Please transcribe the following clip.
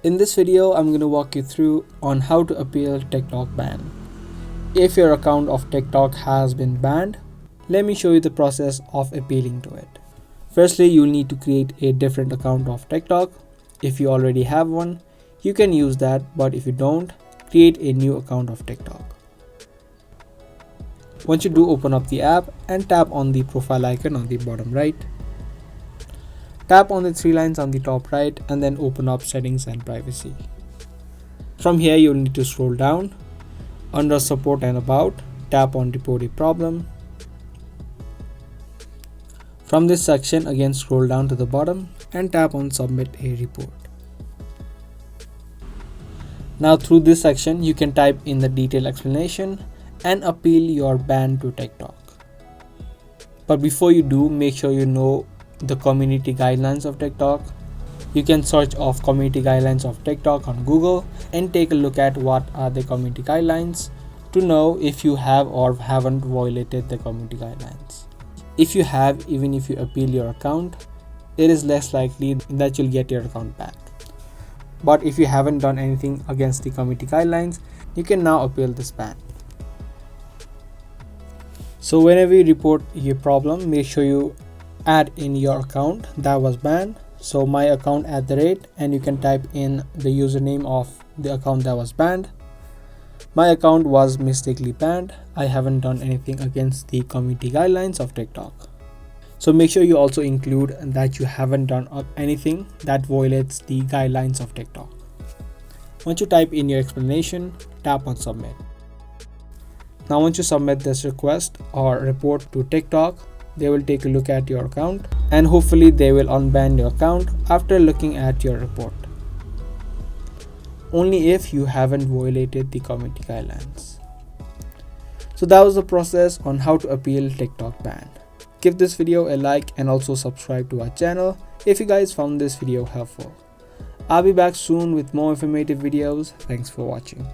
In this video, I'm going to walk you through on how to appeal TikTok ban. If your account of TikTok has been banned, let me show you the process of appealing to it. Firstly, you'll need to create a different account of TikTok. If you already have one, you can use that, but if you don't, create a new account of TikTok. Once you do, open up the app and tap on the profile icon on the bottom right. Tap on the three lines on the top right and then open up settings and privacy. From here, you'll need to scroll down. Under support and about, tap on report a problem. From this section, again scroll down to the bottom and tap on submit a report. Now through this section, you can type in the detailed explanation and appeal your ban to TikTok. But before you do, make sure you know the community guidelines of TikTok. You can search of community guidelines of TikTok on Google and take a look at what are the community guidelines to know if you have or haven't violated the community guidelines. If you have, even if you appeal your account, it is less likely that you'll get your account back. But if you haven't done anything against the community guidelines, you can now appeal this ban. So whenever you report a problem, make sure you add in your account that was banned. So my account and you can type in the username of the account that was banned. My account was mistakenly banned. I haven't done anything against the community guidelines of TikTok. So make sure you also include that you haven't done anything that violates the guidelines of TikTok. Once you type in your explanation, tap on submit. Now once you submit this request or report to TikTok, they will take a look at your account and hopefully they will unban your account after looking at your report. Only if you haven't violated the community guidelines. So that was the process on how to appeal TikTok ban. Give this video a like and also subscribe to our channel if you guys found this video helpful. I'll be back soon with more informative videos. Thanks for watching.